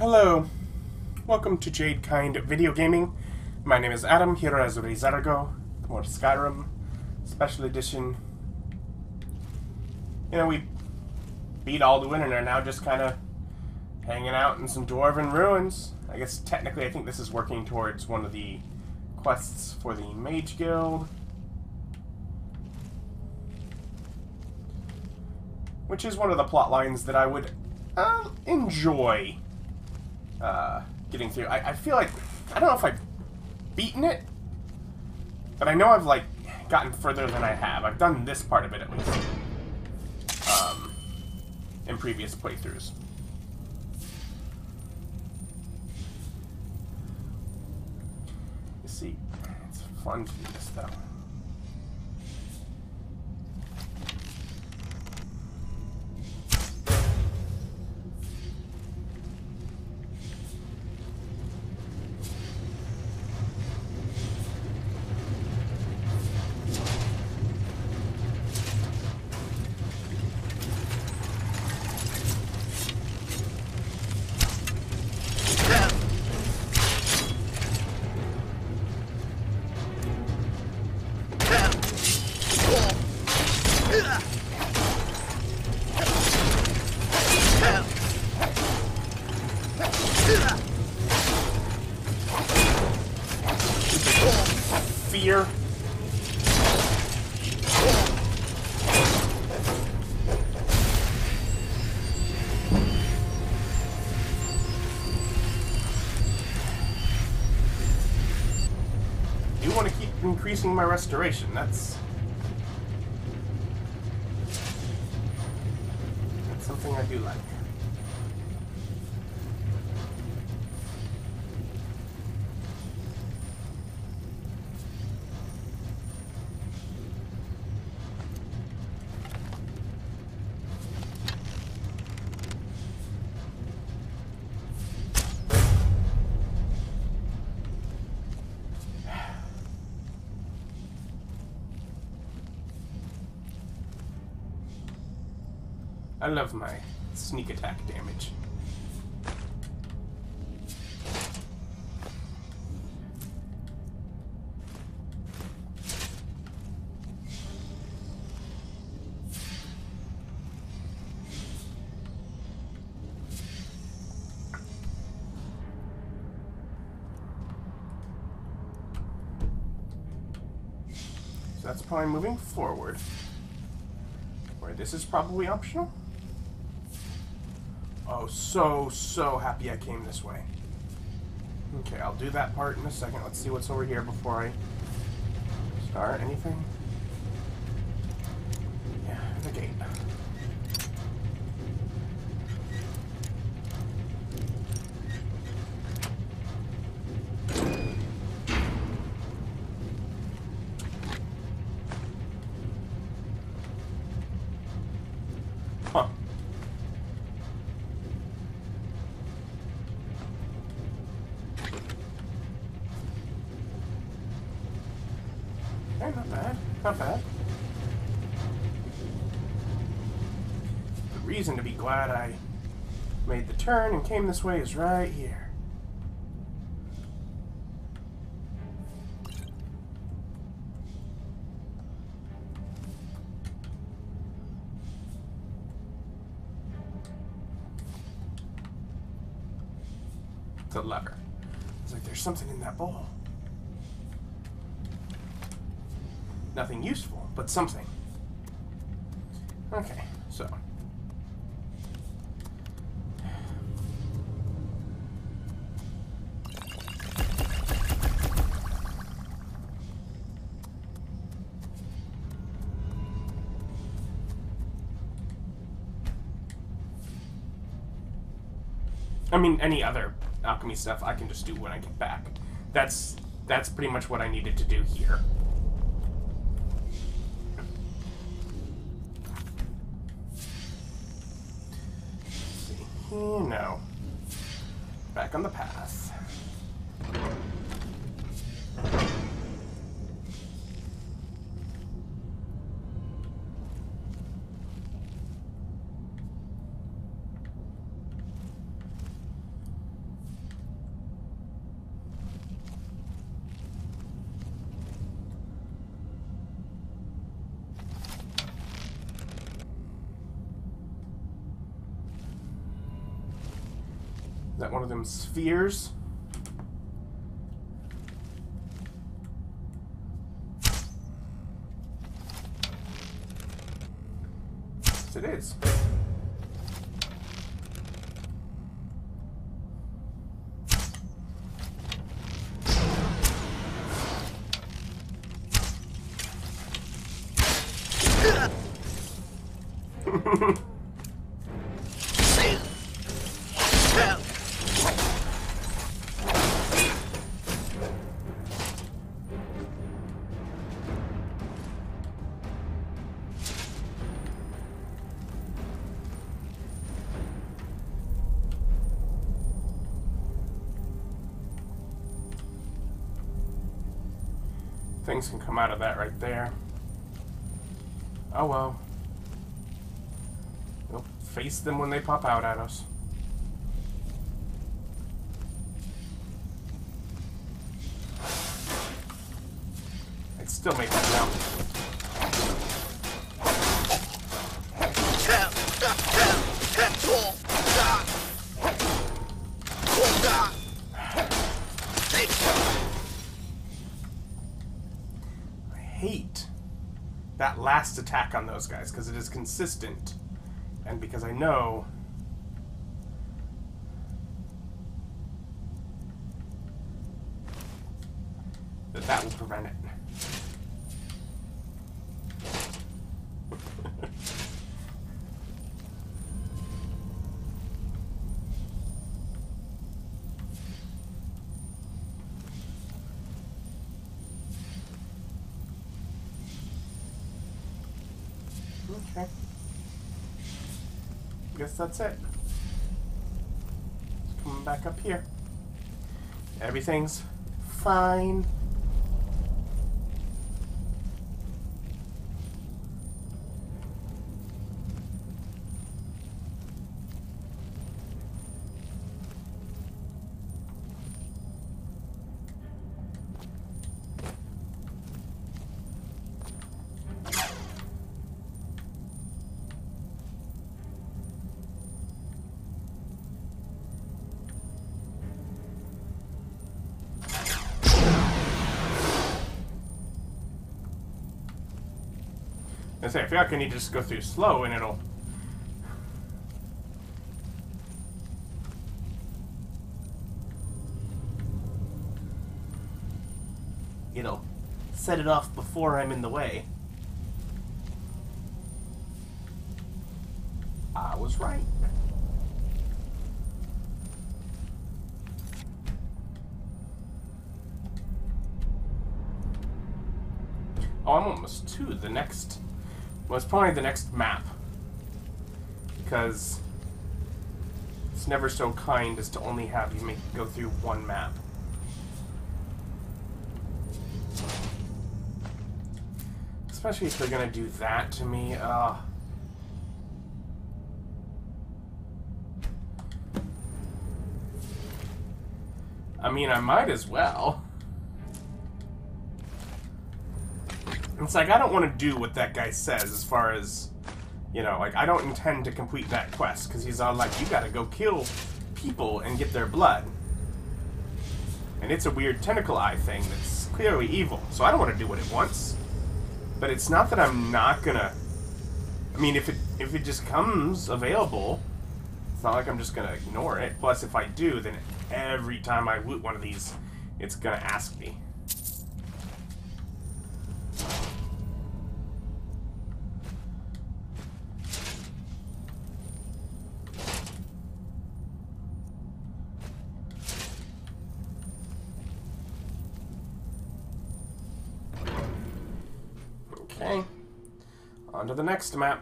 Hello, welcome to Jade Kind Video Gaming. My name is Adam, here as Ri'zargo, more Skyrim Special Edition. You know, we beat Alduin and are now just kind of hanging out in some dwarven ruins. I guess technically I think this is working towards one of the quests for the Mage Guild, which is one of the plot lines that I would enjoy getting through. I feel like, I don't know if I've beaten it, but I know I've, like, gotten further than I have. I've done this part of it, at least, in previous playthroughs. You see, it's fun to do this, though. Fear. I do want to keep increasing my restoration. That's something I do like. I love my sneak attack damage. So that's probably moving forward, where this is probably optional. Oh, so happy I came this way. Okay, I'll do that part in a second. Let's see what's over here before I start anything. Yeah, the gate. Huh. Okay, not bad. Not bad. The reason to be glad I made the turn and came this way is right here. It's a lever. It's like there's something in that bowl. Nothing useful, but something. Okay, so. I mean, any other alchemy stuff I can just do when I get back. That's pretty much what I needed to do here. You know, back on the path. that one of them spheres? Yes, it is. Things can come out of that right there. Oh well. We'll face them when they pop out at us. I'd still make that jump. I hate that last attack on those guys because it is consistent. And because I know that that will prevent it. Okay. Guess that's it. Just coming back up here. Everything's fine. I say, I feel like I need to just go through slow and it'll set it off before I'm in the way. I was right. Oh, I'm almost to the next... Well, it's probably the next map. Because it's never so kind as to only have you go through one map. Especially if they're gonna do that to me. I mean, I might as well. It's like, I don't want to do what that guy says as far as, you know, like, I don't intend to complete that quest, because he's all like, you gotta go kill people and get their blood. And it's a weird tentacle eye thing that's clearly evil, so I don't want to do what it wants. But it's not that I'm not gonna... I mean, if it just comes available, it's not like I'm just gonna ignore it. Plus, if I do, then every time I loot one of these, it's gonna ask me. Okay, on to the next map.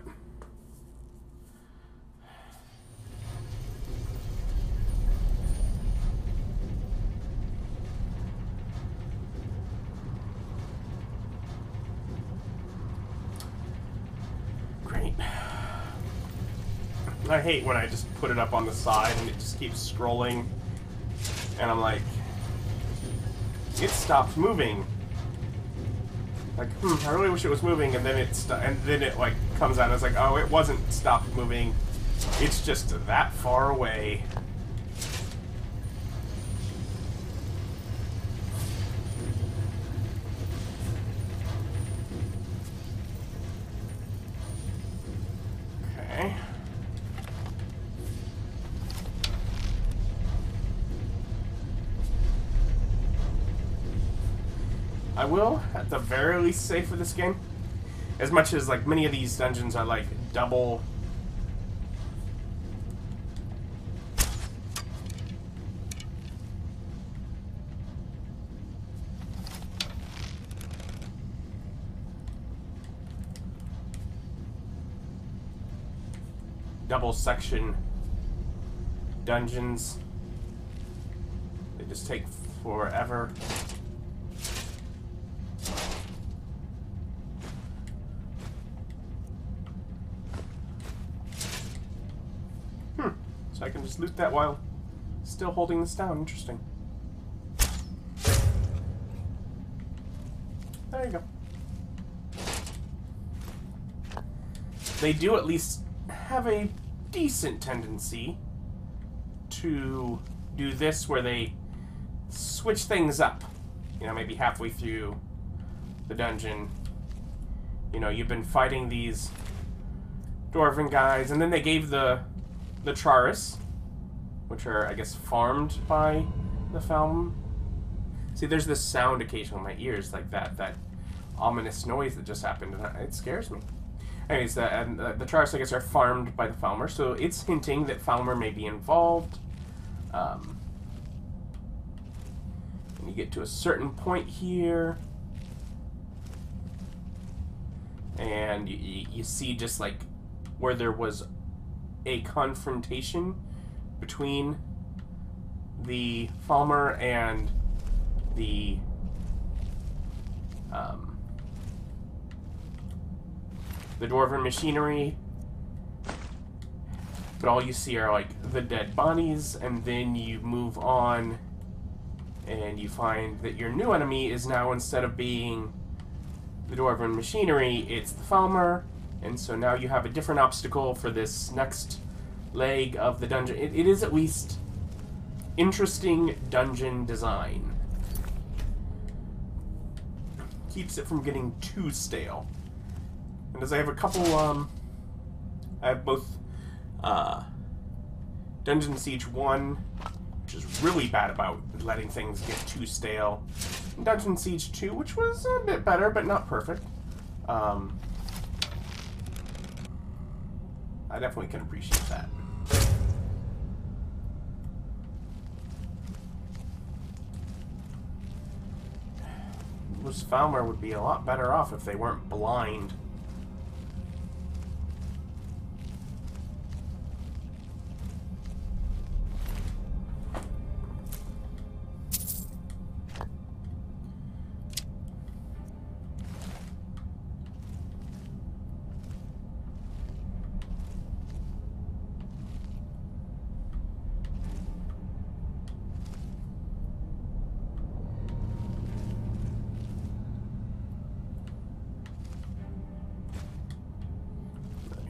Great. I hate when I just put it up on the side and it just keeps scrolling, and I'm like, it stopped moving. Like, I really wish it was moving, and then it like comes out and it's like, oh, it wasn't stopped moving. It's just that far away. I will, at the very least, say for this game, as much as like many of these dungeons are like double section dungeons. They just take forever. So I can just loot that while still holding this down. Interesting. There you go. They do at least have a decent tendency to do this where they switch things up. You know, maybe halfway through the dungeon, you know, you've been fighting these dwarven guys, and then they gave the Charis, which are, I guess, farmed by the falmer. See, there's this sound occasionally in my ears, like that ominous noise that just happened, and it scares me. Anyways, the Charis, I guess, are farmed by the falmer, so it's hinting that falmer may be involved. And you get to a certain point here, and you see just like where there was a confrontation between the falmer and the dwarven machinery, but all you see are like the dead bodies, and then you move on and you find that your new enemy is now, instead of being the dwarven machinery, it's the falmer, and so now you have a different obstacle for this next leg of the dungeon. It is at least interesting dungeon design. Keeps it from getting too stale. And as I have a couple, I have both Dungeon Siege 1, which is really bad about letting things get too stale, and Dungeon Siege 2, which was a bit better, but not perfect. I definitely can appreciate that. This falmer would be a lot better off if they weren't blind.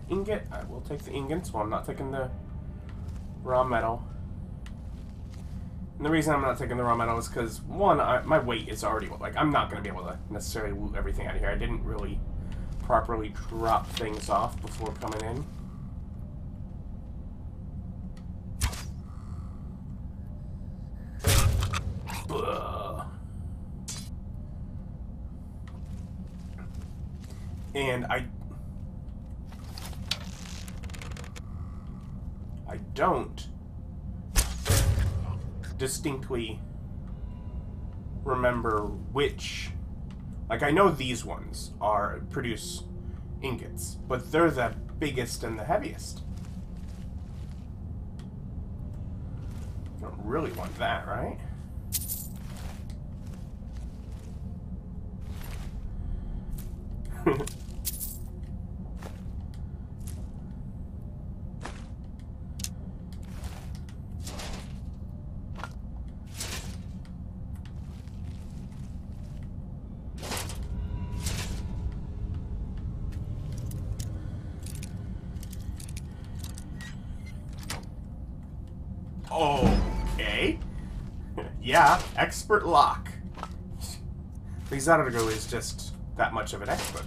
Ingot, I will take the ingots. Well, I'm not taking the raw metal. And the reason I'm not taking the raw metal is because, one, my weight is already, like, I'm not going to be able to necessarily loot everything out of here. I didn't really properly drop things off before coming in. And I don't distinctly remember which, like, I know these ones produce ingots, but they're the biggest and the heaviest. You don't really want that, right? Okay. Yeah, expert lock. Ri'zargo is just that much of an expert.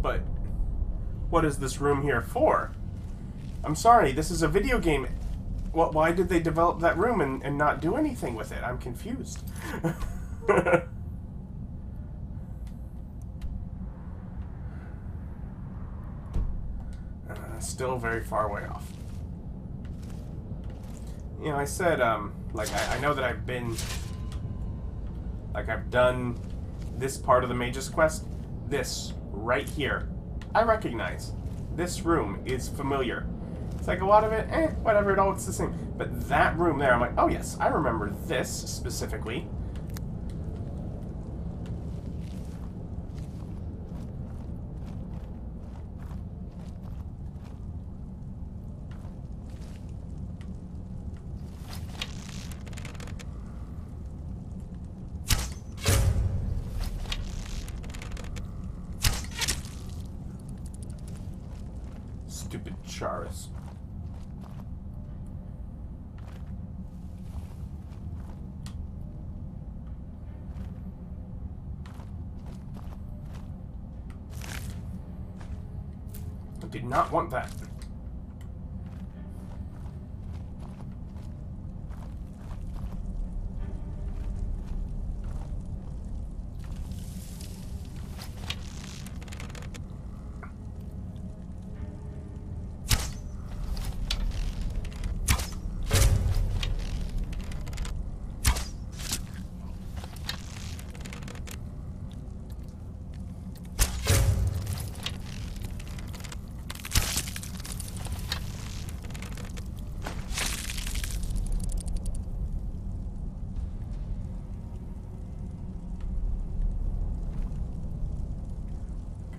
But what is this room here for? I'm sorry, this is a video game. Why did they develop that room and not do anything with it? I'm confused. Still very far away off. You know, I said, like, I know that I've been... Like, I've done this part of the Mage's Quest. This, right here, I recognize. This room is familiar. It's like a lot of it, whatever, it's the same. But that room there, I'm like, oh yes, I remember this specifically. Stupid Charis. I did not want that.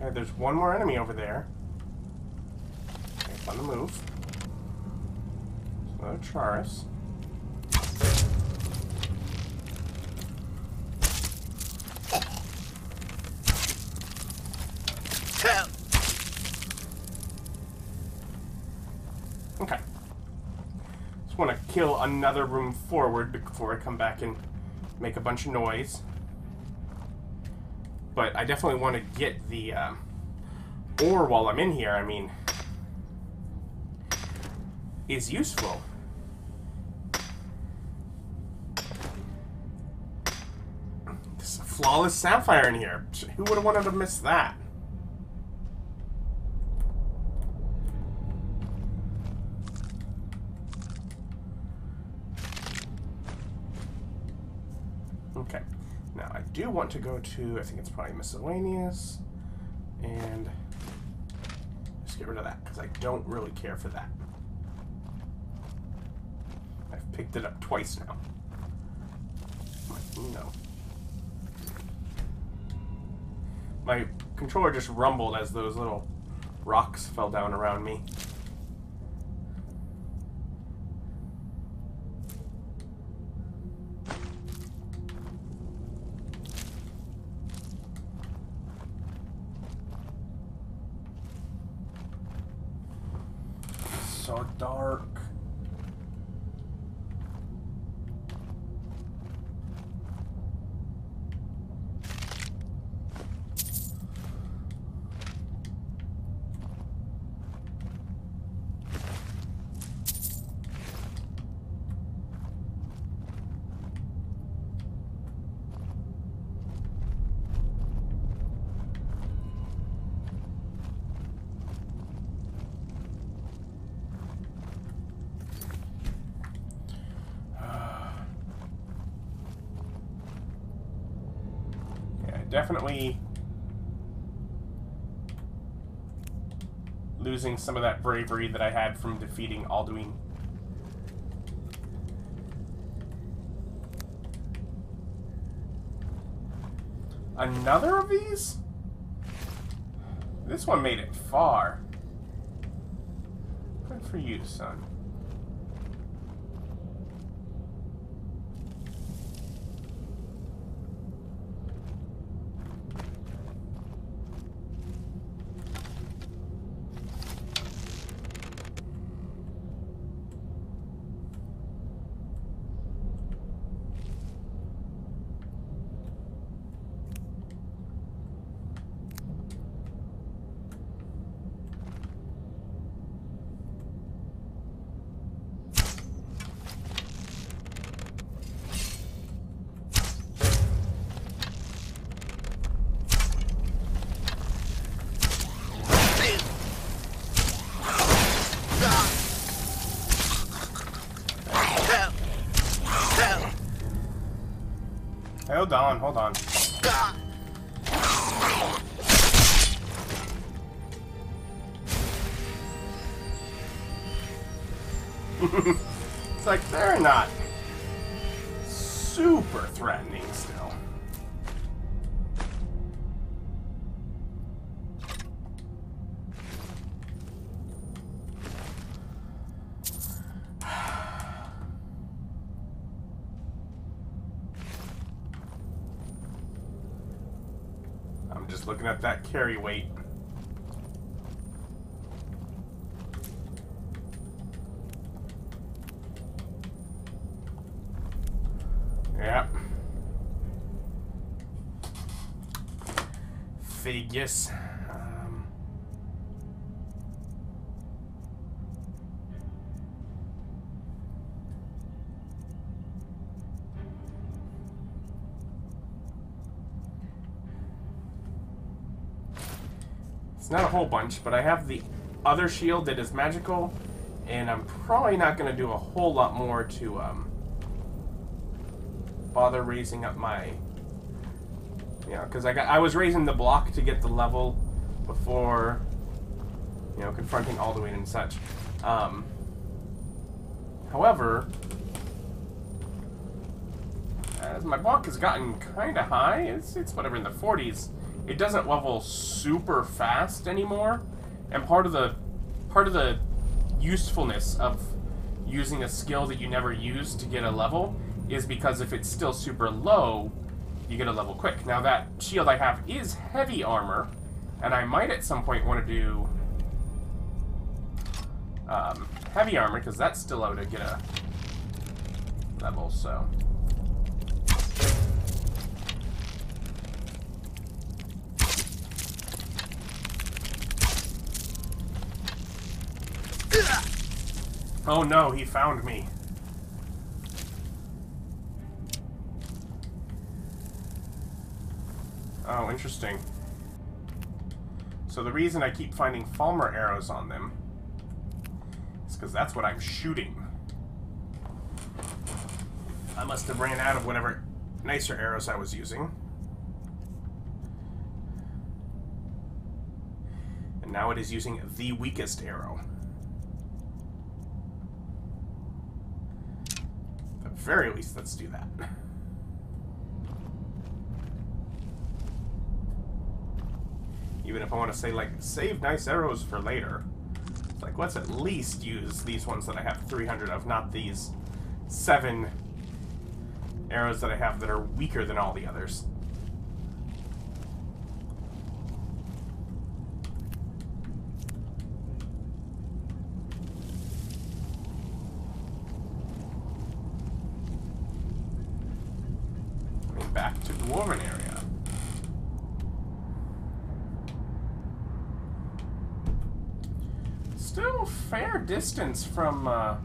Okay, there's one more enemy over there. Okay, it's on the move. So, Charis. Okay. Just want to kill another room forward before I come back and make a bunch of noise. But I definitely want to get the ore while I'm in here. I mean, is useful. There's a flawless sapphire in here. Who would have wanted to miss that? Okay. Now, I do want to go to, I think it's probably miscellaneous, and just get rid of that, because I don't really care for that. I've picked it up twice now. No. My controller just rumbled as those little rocks fell down around me. So dark. Definitely losing some of that bravery that I had from defeating Alduin. Another of these? This one made it far. Good for you, son. Hold on, hold on. It's like they're not super threatening still. I'm just looking at that carry weight. Yep. Figures. It's not a whole bunch, but I have the other shield that is magical, and I'm probably not going to do a whole lot more to, bother raising up my, because I was raising the block to get the level before, confronting Alduin and such. However, as my block has gotten kind of high, it's whatever, in the 40s, it doesn't level super fast anymore, and part of the usefulness of using a skill that you never use to get a level is because if it's still super low, you get a level quick. Now that shield I have is heavy armor, and I might at some point want to do heavy armor, because that's still out to get a level, so. Oh no, he found me. Oh, interesting. So the reason I keep finding falmer arrows on them is because that's what I'm shooting. I must have ran out of whatever nicer arrows I was using. And now it is using the weakest arrow. At the very least, let's do that. Even if I want to say, like, save nice arrows for later. It's like, let's at least use these ones that I have 300 of, not these 7 arrows that I have that are weaker than all the others. Coming back to dwarven area. Still fair distance from the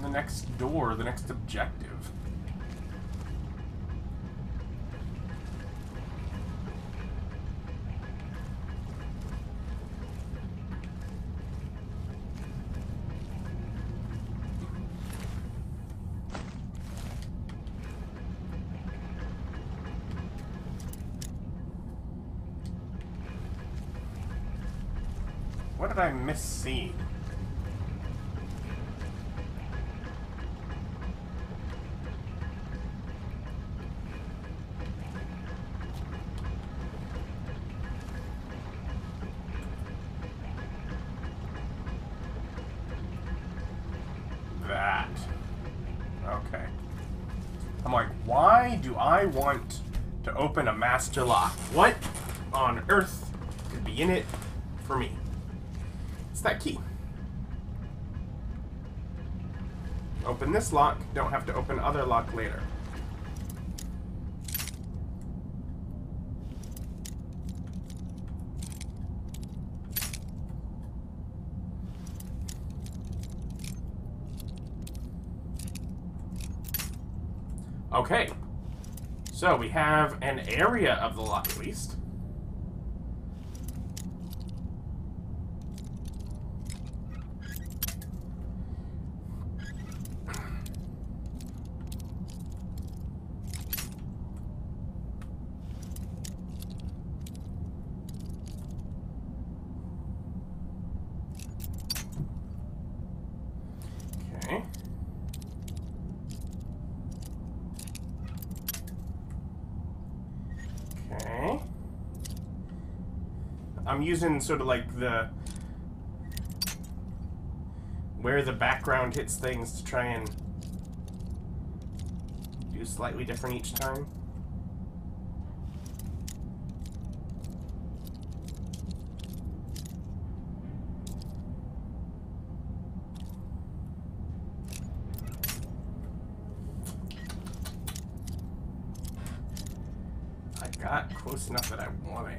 next door, the next objective. What did I miss seeing? That. Okay. I'm like, why do I want to open a master lock? What on earth could be in it for me? It's that key. Open this lock, don't have to open other lock later. Okay, so we have an area of the lock at least. I'm using sort of like where the background hits things to try and do slightly different each time. I got close enough that I want it.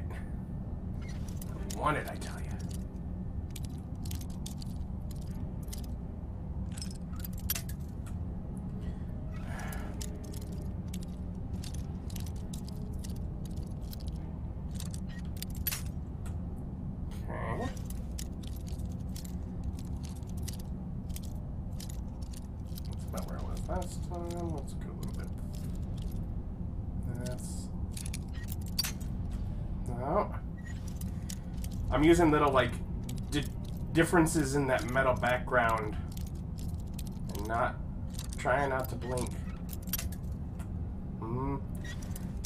I want it, I tell you. Last time, let's go a little bit. This. No. I'm using little, like, differences in that metal background. And trying not to blink.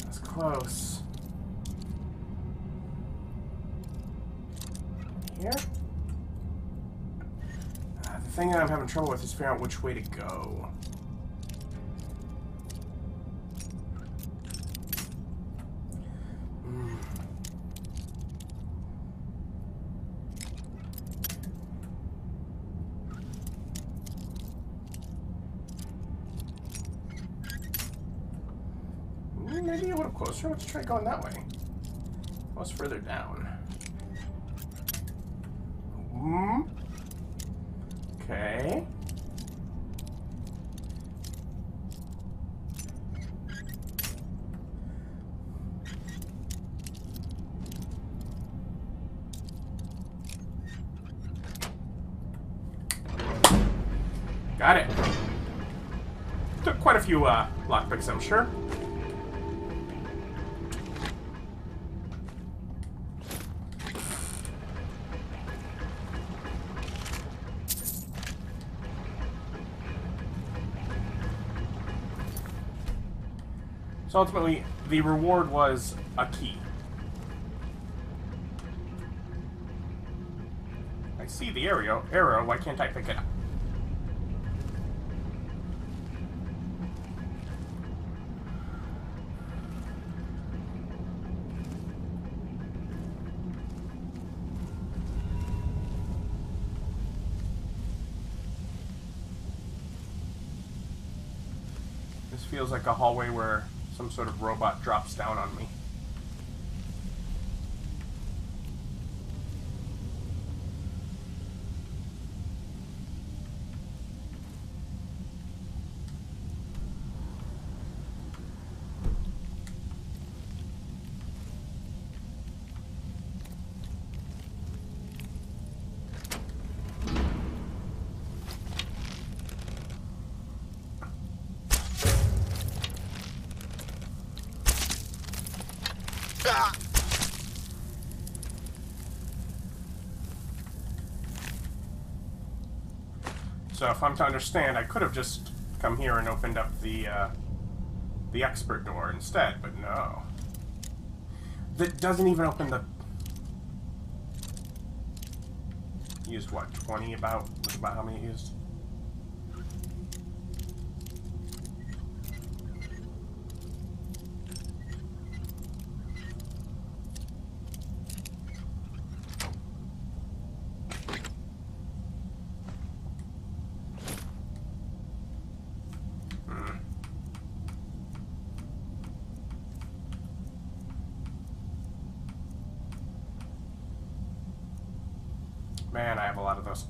That's close. Here? The thing that I'm having trouble with is figuring out which way to go. Maybe a little closer. Let's try going that way. What's further down? Okay. Got it. Took quite a few lockpicks, I'm sure. So ultimately, the reward was a key. I see the arrow. Why can't I pick it up? This feels like a hallway where some sort of robot drops down on me. So if I'm to understand, I could have just come here and opened up the expert door instead, but no. That doesn't even open the... Used what, 20 about? Was about how many it used? Man, I have a lot of those.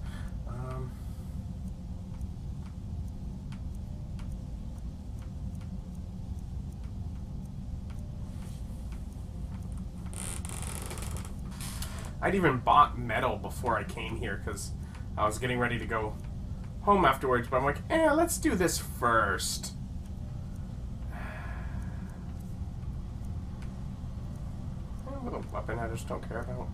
I'd even bought metal before I came here because I was getting ready to go home afterwards, but I'm like, let's do this first. A little weapon I just don't care about.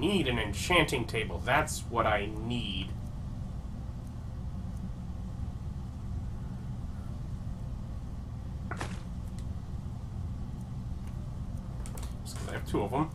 need an enchanting table. That's what I need. Just because I have 2 of them.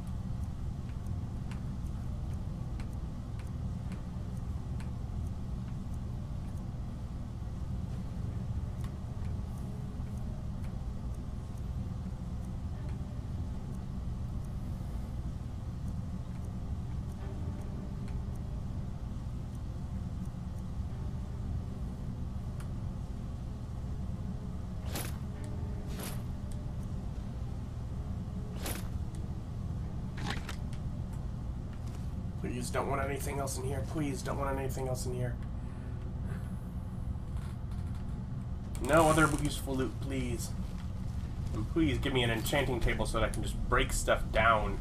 Please don't want anything else in here. Please don't want anything else in here. No other useful loot, please. And please give me an enchanting table so that I can just break stuff down.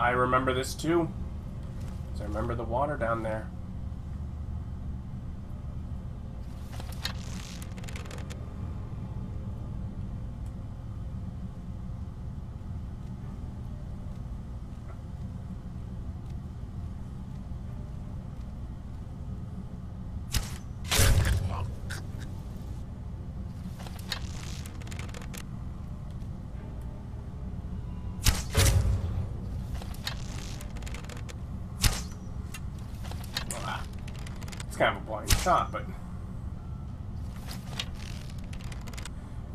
I remember this too. 'Cause I remember the water down there. Kind of a blind shot, but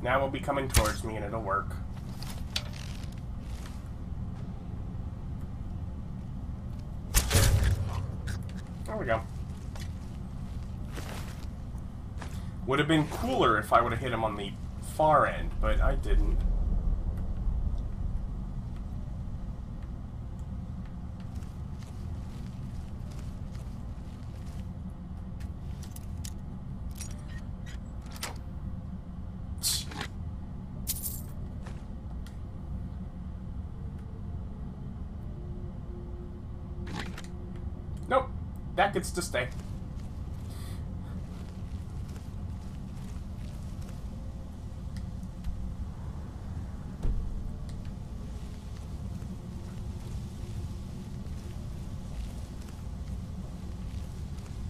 now it'll be coming towards me and it'll work. There we go. Would have been cooler if I would have hit him on the far end, but I didn't. Nope, that gets to stay.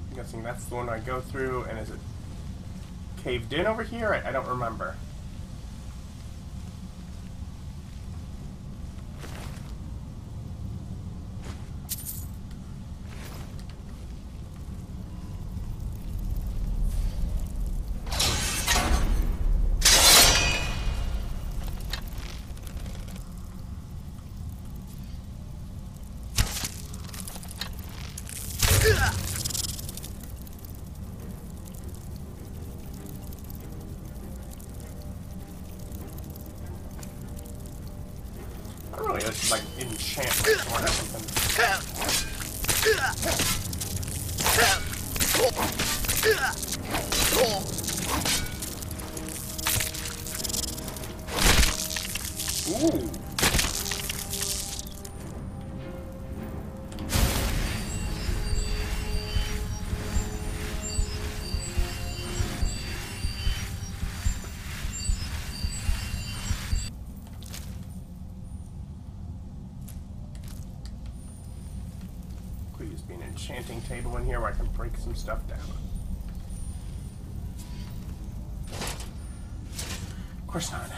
I'm guessing that's the one I go through, and is it caved in over here? I don't remember. This is like enchantment or something. Ooh. Please be an enchanting table in here where I can break some stuff down. Of course not.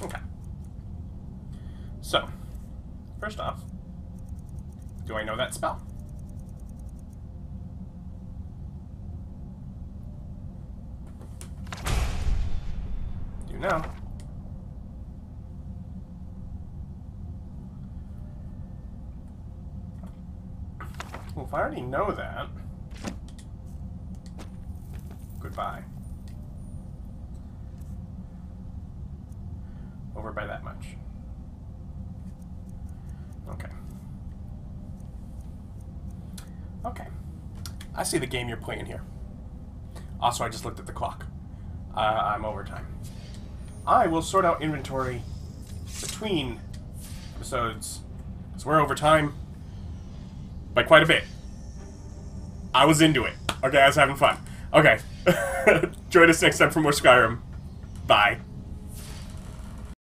Okay. So, first off, do I know that spell? Do now. We'll if I already know that... Goodbye. Over by that much. Okay. Okay. I see the game you're playing here. Also, I just looked at the clock. I'm overtime. I will sort out inventory between episodes, because we're over time by quite a bit. I was into it. Okay, I was having fun. Okay. Join us next time for more Skyrim. Bye.